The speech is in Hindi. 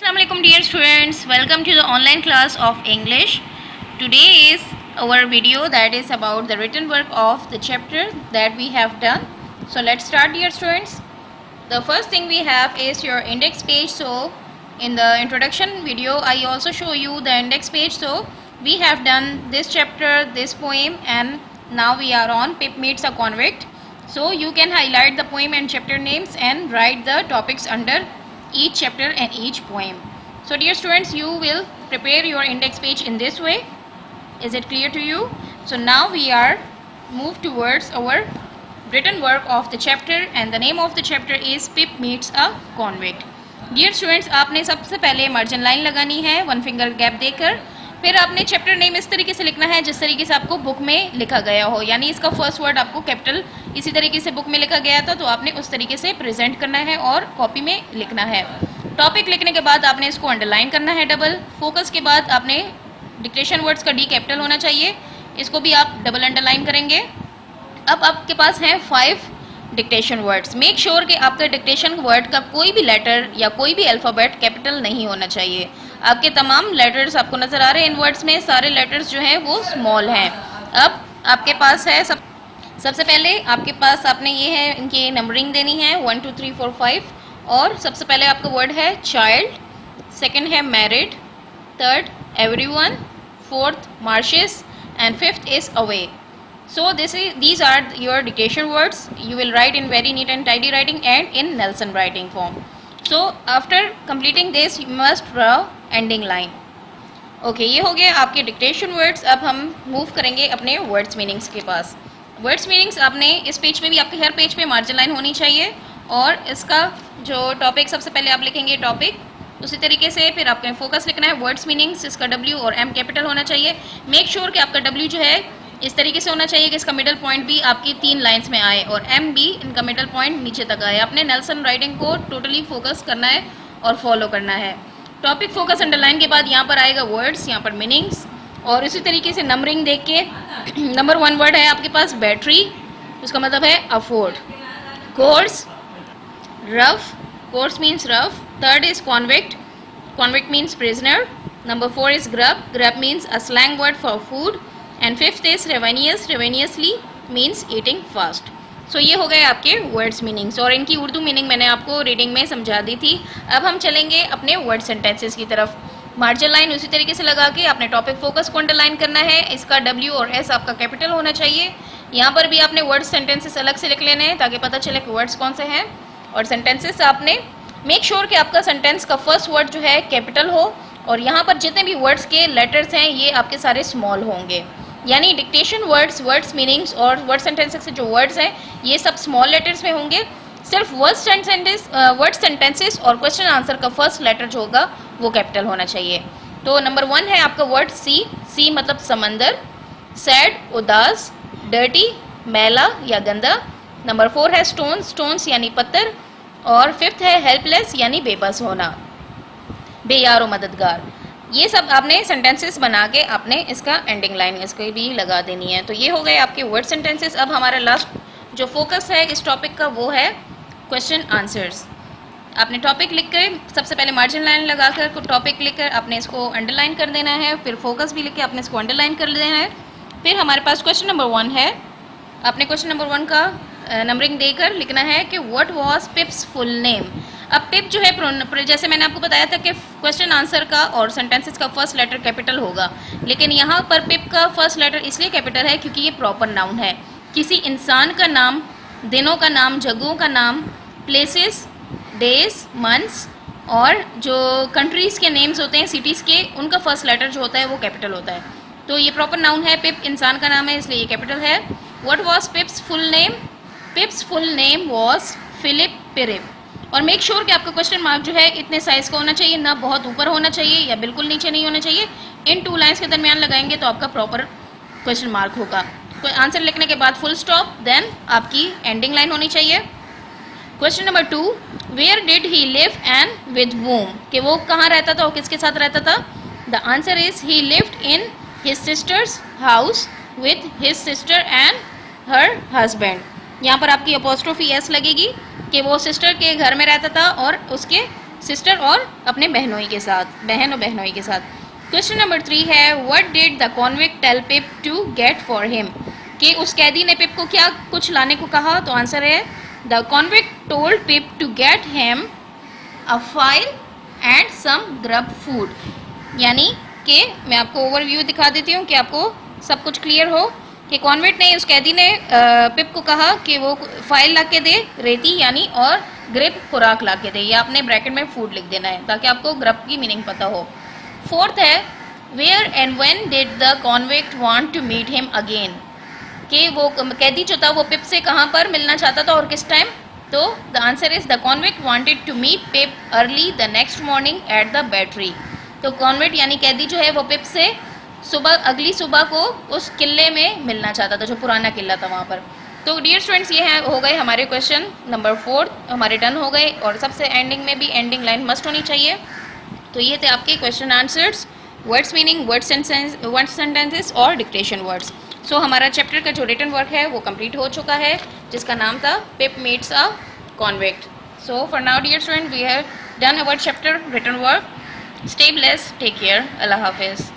Assalamualaikum dear students, welcome to the online class of English. Today is our video that is about the written work of the chapter that we have done. So let's start dear students. The first thing we have is your index page. So in the introduction video I also show you the index page. So we have done this chapter, this poem, and now we are on Pip Meets a Convict. So you can highlight the poem and chapter names and write the topics under each chapter and each poem. So dear students, you will prepare your index page in this way. Is it clear to you? So now we are moved towards our written work of the chapter, and the name of the chapter is Pip Meets a Convict. Dear students, आपने सबसे पहले मार्जिन लाइन लगानी है 1 फिंगर गैप देकर. फिर आपने चैप्टर नेम इस तरीके से लिखना है जिस तरीके से आपको बुक में लिखा गया हो, यानी इसका फर्स्ट वर्ड आपको कैपिटल इसी तरीके से बुक में लिखा गया था तो आपने उस तरीके से प्रेजेंट करना है और कॉपी में लिखना है. टॉपिक लिखने के बाद आपने इसको अंडरलाइन करना है डबल. फोकस के बाद आपने डिक्टेशन वर्ड्स का डी कैपिटल होना चाहिए, इसको भी आप डबल अंडरलाइन करेंगे. अब आपके पास हैं 5 डिक्टेशन वर्ड्स. मेक श्योर कि आपका डिक्टेशन वर्ड का कोई भी लेटर या कोई भी अल्फ़ाबेट कैपिटल नहीं होना चाहिए. आपके तमाम लेटर्स आपको नज़र आ रहे हैं इन वर्ड्स में, सारे लेटर्स जो हैं वो स्मॉल हैं. अब आपके पास है सबसे पहले आपके पास आपने ये है इनकी नंबरिंग देनी है 1 2 3 4 5. और सबसे पहले आपका वर्ड है चाइल्ड, सेकंड है married, third everyone, fourth marches, and fifth is away. So these are your dictation words. You will write in very neat and tidy writing and in Nelson writing form. So after completing this you must draw ending line. Okay, ये हो गया आपके डिक्टेशन वर्ड्स. अब हम मूव करेंगे अपने वर्ड्स मीनिंग्स के पास. वर्ड्स मीनिंग्स आपने इस पेज पे भी, आपके हर पेज पे मार्जिन लाइन होनी चाहिए और इसका जो टॉपिक सबसे पहले आप लिखेंगे टॉपिक, उसी तरीके से फिर आपको फोकस लिखना है वर्ड्स मीनिंग्स. इसका W और M कैपिटल होना चाहिए. मेक श्योर कि आपका W जो है इस तरीके से होना चाहिए कि इसका मिडल पॉइंट भी आपकी 3 लाइंस में आए और M भी इनका मिडल पॉइंट नीचे तक आए. आपने नेल्सन राइटिंग को टोटली फोकस करना है और फॉलो करना है. टॉपिक फोकस अंडरलाइन के बाद यहाँ पर आएगा वर्ड्स, यहाँ पर मीनिंग्स, और इसी तरीके से नंबरिंग देख के नंबर 1 वर्ड है आपके पास बैटरी, उसका मतलब है afford. Course, rough, course means rough. Third is convict, convict means prisoner. Number 4 is grub, grub means a slang word for food. And fifth is ravenous, ravenously means eating fast. So ये हो गए आपके वर्ड्स मीनिंग्स और इनकी उर्दू मीनिंग मैंने आपको रीडिंग में समझा दी थी. अब हम चलेंगे अपने वर्ड सेंटेंसेस की तरफ. मार्जिन लाइन उसी तरीके से लगा के आपने टॉपिक फोकस को अंडरलाइन करना है. इसका W और S आपका कैपिटल होना चाहिए. यहाँ पर भी आपने वर्ड सेंटेंसेस अलग से लिख लेने हैं ताकि पता चले कि वर्ड्स कौन से हैं. और सेंटेंसेस आपने मेक श्योर कि आपका सेंटेंस का फर्स्ट वर्ड जो है कैपिटल हो और यहाँ पर जितने भी वर्ड्स के लेटर्स हैं ये आपके सारे स्मॉल होंगे. यानी डिक्टेशन वर्ड्स, वर्ड्स मीनिंग्स और वर्ड सेंटेंसेस से जो वर्ड्स हैं ये सब स्मॉल लेटर्स में होंगे. सिर्फ वर्ड सेंटेंसेस और क्वेश्चन आंसर का फर्स्ट लेटर जो होगा वो कैपिटल होना चाहिए. तो नंबर 1 है आपका वर्ड सी. सी मतलब समंदर. सैड उदास, डर्टी मैला या गंदा. नंबर 4 है स्टोन, स्टोन्स यानी पत्थर. और फिफ्थ है हेल्पलेस यानी बेबस होना, बेयार और मददगार. ये सब आपने सेंटेंसेस बना के आपने इसका एंडिंग लाइन इसको भी लगा देनी है. तो ये हो गए आपके वर्ड सेंटेंसेस. अब हमारा लास्ट जो फोकस है इस टॉपिक का वो है क्वेश्चन आंसर्स. आपने टॉपिक लिख कर सबसे पहले मार्जिन लाइन लगाकर टॉपिक लिखकर आपने इसको अंडरलाइन कर देना है. फिर फोकस भी लिख के आपने इसको अंडरलाइन कर देना है. फिर हमारे पास क्वेश्चन नंबर 1 है. आपने क्वेश्चन नंबर 1 का नंबरिंग देकर लिखना है कि what was Pip's full name. अब पिप जो है, जैसे मैंने आपको बताया था कि क्वेश्चन आंसर का और सेंटेंसेस का फर्स्ट लेटर कैपिटल होगा, लेकिन यहाँ पर पिप का फर्स्ट लेटर इसलिए कैपिटल है क्योंकि ये प्रॉपर नाउन है. किसी इंसान का नाम, दिनों का नाम, जगहों का नाम, प्लेसेस, डेज, मंथ्स और जो कंट्रीज़ के नेम्स होते हैं, सिटीज़ के, उनका फर्स्ट लेटर जो होता है वो कैपिटल होता है. तो ये प्रॉपर नाउन है. पिप इंसान का नाम है इसलिए ये कैपिटल है. What was Pip's full name. Pip's full name was Philip Pirrip. और मेक श्योर कि आपका क्वेश्चन मार्क जो है इतने साइज़ का होना चाहिए, ना बहुत ऊपर होना चाहिए या बिल्कुल नीचे नहीं होना चाहिए. इन 2 लाइन्स के दरमियान लगाएंगे तो आपका प्रॉपर क्वेश्चन मार्क होगा. तो आंसर लिखने के बाद फुल स्टॉप, देन आपकी एंडिंग लाइन होनी चाहिए. Question number 2, where did he live and with whom. कि वो कहाँ रहता था और किसके साथ रहता था. The answer is he lived in his sisters house with his sister and her husband. यहाँ पर आपकी अपोस्ट्रोफी एस लगेगी कि वो सिस्टर के घर में रहता था और उसके सिस्टर और अपने बहनोई के साथ, बहन और बहनोई के साथ। क्वेश्चन नंबर 3 है what did the convict tell Pip to get for him, कि उस कैदी ने पिप को क्या कुछ लाने को कहा, तो आंसर है the convict told Pip to get him a file and some grub food. यानी कि मैं आपको ओवरव्यू दिखा देती हूँ कि आपको सब कुछ क्लियर हो कि कॉन्विक्ट ने, उस कैदी ने पिप को कहा कि वो फाइल ला के दे, रेती यानी, और ग्रिप खुराक ला के दे, या अपने ब्रैकेट में फूड लिख देना है ताकि आपको ग्रब की मीनिंग पता हो। फोर्थ है where and when did the convict want to meet him again, कि वो कैदी जो था वो पिप से कहाँ पर मिलना चाहता था और किस टाइम, तो the answer is the convict wanted to meet Pip early the next morning at the battery. तो कॉन्विक्ट यानी कैदी जो है वो पिप से सुबह, अगली सुबह को उस किले में मिलना चाहता था, जो पुराना किला था वहाँ पर। तो डियर स्टूडेंट्स, ये है हो गए हमारे क्वेश्चन नंबर 4 हमारे डन हो गए, और सबसे एंडिंग में भी एंडिंग लाइन मस्ट होनी चाहिए। तो ये थे आपके question answers, words meaning, word sentences और डिक्टेशन वर्ड्स। सो हमारा चैप्टर का जो रिटन वर्क है वो कंप्लीट हो चुका है, जिसका नाम था Pip meets a convict. So for now dear student, we have done our chapter written work. Stay blessed, take care, Allah हाफिज़।